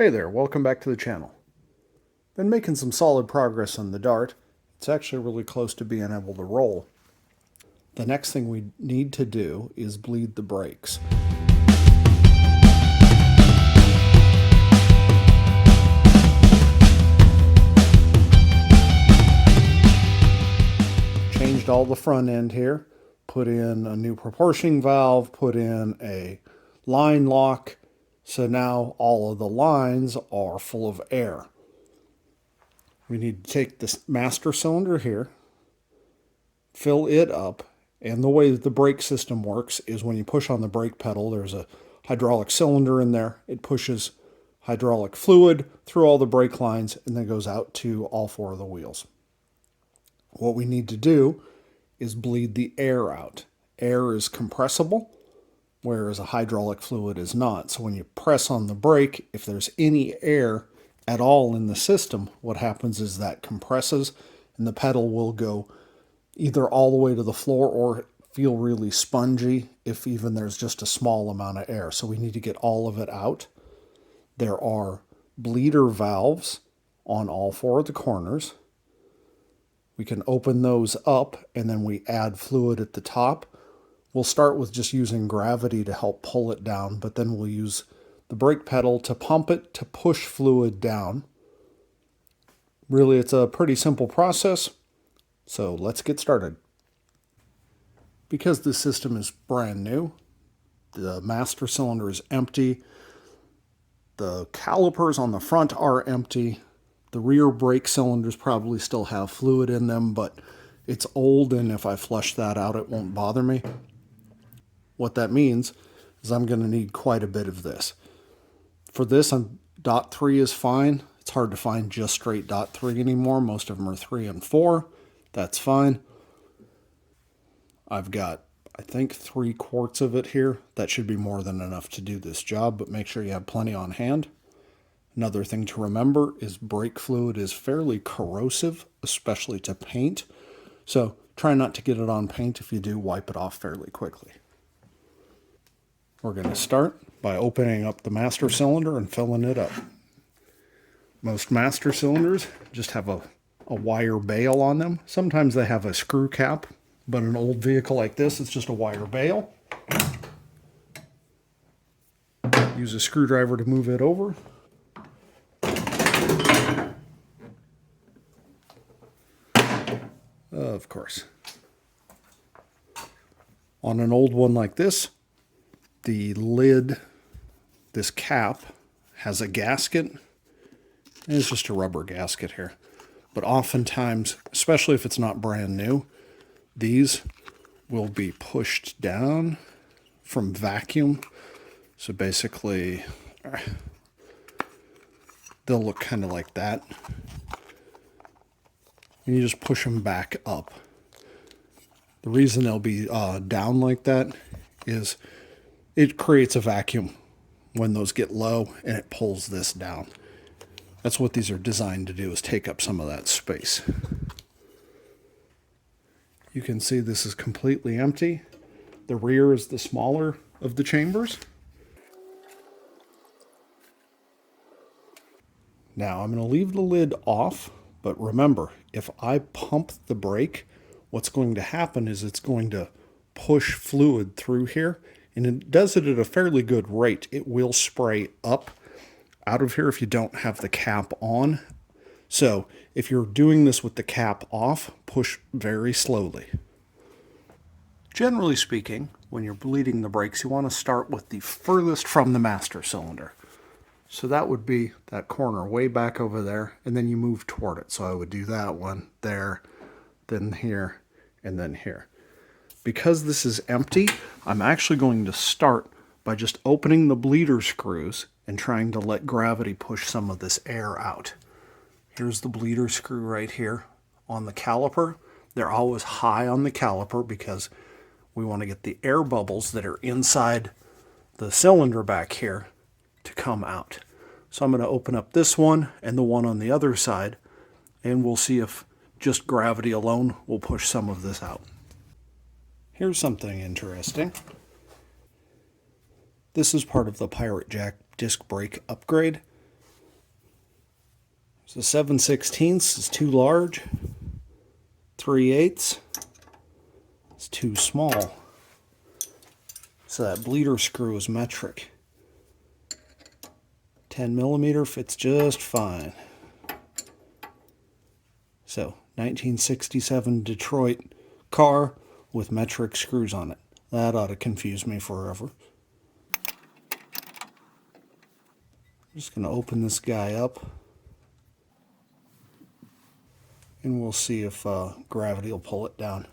Hey there, welcome back to the channel. Been making some solid progress on the dart. It's actually really close to being able to roll. The next thing we need to do is bleed the brakes. Changed all the front end here, put in a new proportioning valve, put in a line lock, so now all of the lines are full of air. We need to take this master cylinder here, fill it up, and the way that the brake system works is when you push on the brake pedal, there's a hydraulic cylinder in there. It pushes hydraulic fluid through all the brake lines and then goes out to all four of the wheels. What we need to do is bleed the air out. Air is compressible, whereas a hydraulic fluid is not. So when you press on the brake, if there's any air at all in the system, what happens is that compresses and the pedal will go either all the way to the floor or feel really spongy if even there's just a small amount of air. So we need to get all of it out. There are bleeder valves on all four of the corners. We can open those up and then we add fluid at the top. We'll start with just using gravity to help pull it down, but then we'll use the brake pedal to pump it to push fluid down. Really, it's a pretty simple process, so let's get started. Because this system is brand new, the master cylinder is empty, the calipers on the front are empty, the rear brake cylinders probably still have fluid in them, but it's old, and if I flush that out, it won't bother me. What that means is I'm going to need quite a bit of this. For this, dot 3 is fine. It's hard to find just straight dot 3 anymore. Most of them are 3 and 4. That's fine. I've got, I think, 3 quarts of it here. That should be more than enough to do this job, but make sure you have plenty on hand. Another thing to remember is brake fluid is fairly corrosive, especially to paint. So try not to get it on paint. If you do, wipe it off fairly quickly. We're going to start by opening up the master cylinder and filling it up. Most master cylinders just have a wire bail on them. Sometimes they have a screw cap, but an old vehicle like this, it's just a wire bail. Use a screwdriver to move it over. Of course. On an old one like this, the lid, this cap, has a gasket. And it's just a rubber gasket here. But oftentimes, especially if it's not brand new, these will be pushed down from vacuum. So basically, they'll look kind of like that. And you just push them back up. The reason they'll be down like that is it creates a vacuum when those get low and it pulls this down. That's what these are designed to do, is take up some of that space. You can see this is completely empty. The rear is the smaller of the chambers. Now I'm going to leave the lid off, but remember, if I pump the brake, what's going to happen is it's going to push fluid through here, and it does it at a fairly good rate. It will spray up out of here if you don't have the cap on. So if you're doing this with the cap off, push very slowly. Generally speaking, when you're bleeding the brakes, you want to start with the furthest from the master cylinder. So that would be that corner way back over there, and then you move toward it. So I would do that one there, then here, and then here. Because this is empty, I'm actually going to start by just opening the bleeder screws and trying to let gravity push some of this air out. Here's the bleeder screw right here on the caliper. They're always high on the caliper because we want to get the air bubbles that are inside the cylinder back here to come out. So I'm going to open up this one and the one on the other side, and we'll see if just gravity alone will push some of this out. Here's something interesting. This is part of the Pirate Jack disc brake upgrade. So 7/16 is too large. 3/8 is too small. So that bleeder screw is metric. 10mm fits just fine. So 1967 Detroit car with metric screws on it. That ought to confuse me forever. I'm just going to open this guy up and we'll see if gravity will pull it down.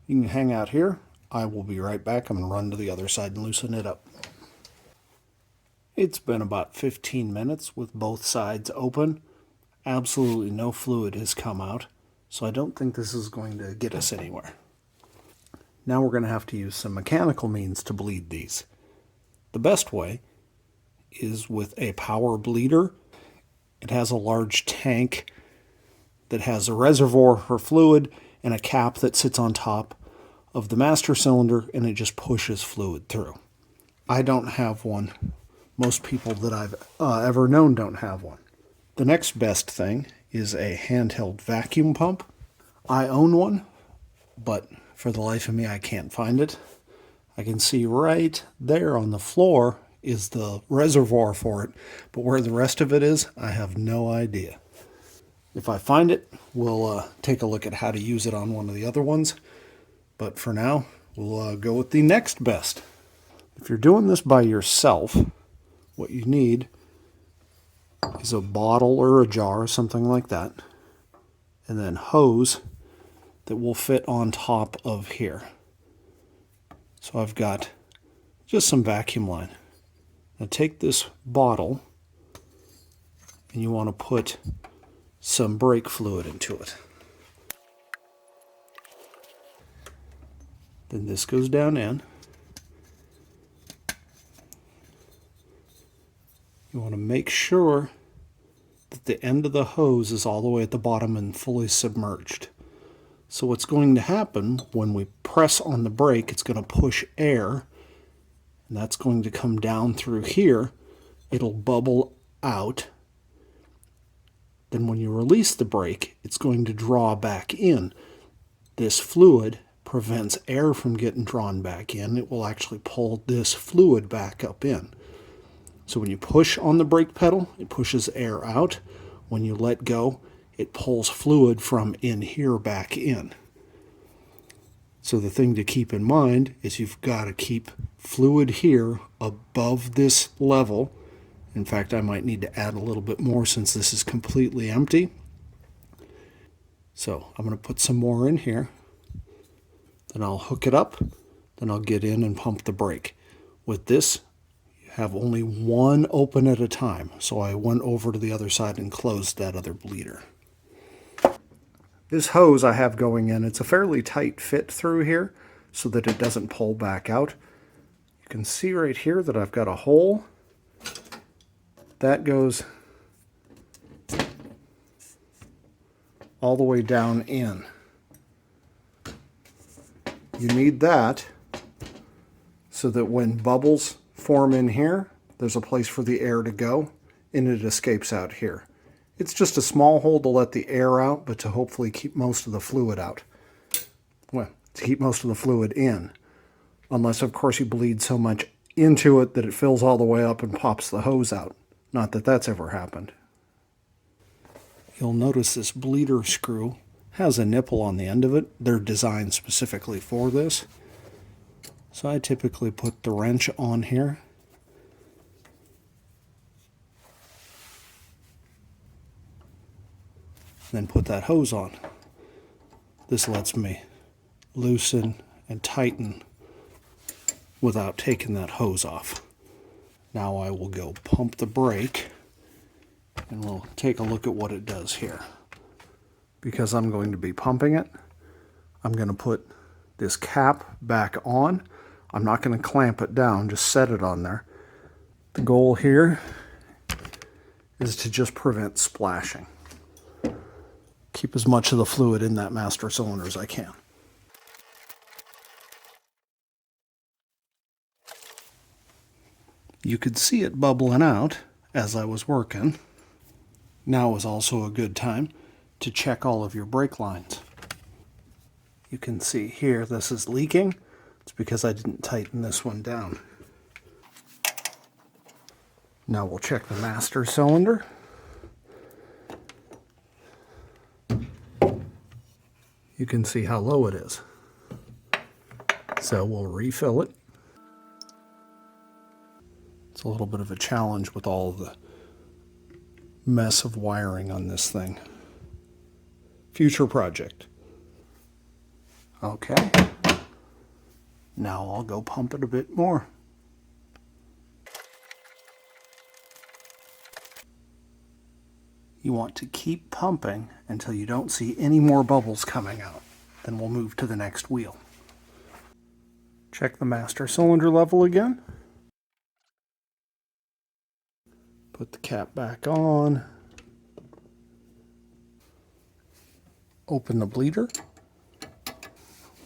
You can hang out here. I will be right back. I'm going to run to the other side and loosen it up. It's been about 15 minutes with both sides open. Absolutely no fluid has come out, so I don't think this is going to get us anywhere. Now we're going to have to use some mechanical means to bleed these. The best way is with a power bleeder. It has a large tank that has a reservoir for fluid and a cap that sits on top of the master cylinder, and it just pushes fluid through. I don't have one. Most people that I've ever known don't have one. The next best thing is a handheld vacuum pump. I own one, but for the life of me I can't find it. I can see right there on the floor is the reservoir for it, but where the rest of it is, I have no idea. If I find it, we'll take a look at how to use it on one of the other ones. But for now, we'll go with the next best. If you're doing this by yourself, what you need is a bottle or a jar, something like that, and then hose that will fit on top of here. So I've got just some vacuum line. Now take this bottle and you want to put some brake fluid into it. Then this goes down in. You want to make sure that the end of the hose is all the way at the bottom and fully submerged. So what's going to happen when we press on the brake, it's going to push air, and that's going to come down through here. It'll bubble out. Then when you release the brake, it's going to draw back in. This fluid prevents air from getting drawn back in. It will actually pull this fluid back up in. So when you push on the brake pedal, it pushes air out. When you let go, it pulls fluid from in here back in. So the thing to keep in mind is you've got to keep fluid here above this level. In fact, I might need to add a little bit more since this is completely empty. So I'm going to put some more in here. Then I'll hook it up. Then I'll get in and pump the brake. With this, have only one open at a time. So I went over to the other side and closed that other bleeder. This hose I have going in, it's a fairly tight fit through here so that it doesn't pull back out. You can see right here that I've got a hole. That goes all the way down in. You need that so that when bubbles form in here, there's a place for the air to go, and it escapes out here. It's just a small hole to let the air out, but to hopefully keep most of the fluid out. Well, to keep most of the fluid in. Unless, of course, you bleed so much into it that it fills all the way up and pops the hose out. Not that that's ever happened. You'll notice this bleeder screw has a nipple on the end of it. They're designed specifically for this. So I typically put the wrench on here. Then put that hose on. This lets me loosen and tighten without taking that hose off. Now I will go pump the brake and we'll take a look at what it does here. Because I'm going to be pumping it, I'm going to put this cap back on. I'm not going to clamp it down, just set it on there. The goal here is to just prevent splashing. Keep as much of the fluid in that master cylinder as I can. You could see it bubbling out as I was working. Now is also a good time to check all of your brake lines. You can see here this is leaking. It's because I didn't tighten this one down. Now we'll check the master cylinder. You can see how low it is. So we'll refill it. It's a little bit of a challenge with all the mess of wiring on this thing. Future project. Okay. Now I'll go pump it a bit more. You want to keep pumping until you don't see any more bubbles coming out. Then we'll move to the next wheel. Check the master cylinder level again. Put the cap back on. Open the bleeder.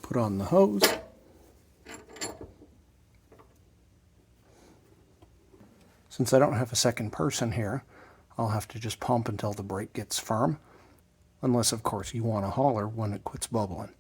Put on the hose. Since I don't have a second person here, I'll have to just pump until the brake gets firm. Unless, of course, you want to holler when it quits bubbling.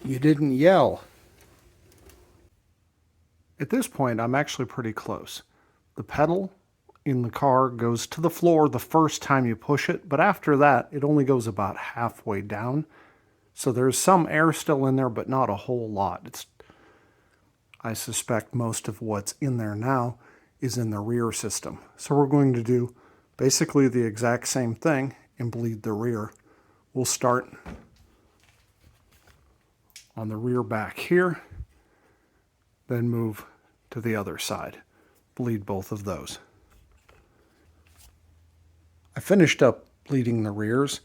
You didn't yell. At this point, I'm actually pretty close. The pedal in the car goes to the floor the first time you push it, but after that, it only goes about halfway down. So there's some air still in there, but not a whole lot. I suspect most of what's in there now is in the rear system. So we're going to do basically the exact same thing and bleed the rear. We'll start on the rear back here, then move to the other side. Bleed both of those. I finished up bleeding the rears.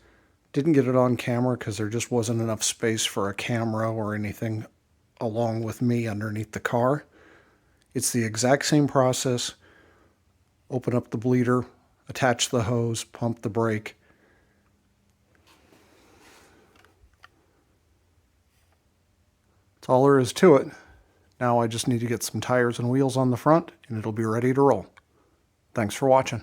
Didn't get it on camera because there just wasn't enough space for a camera or anything along with me underneath the car. It's the exact same process. Open up the bleeder, attach the hose, pump the brake. That's all there is to it. Now I just need to get some tires and wheels on the front and it'll be ready to roll. Thanks for watching.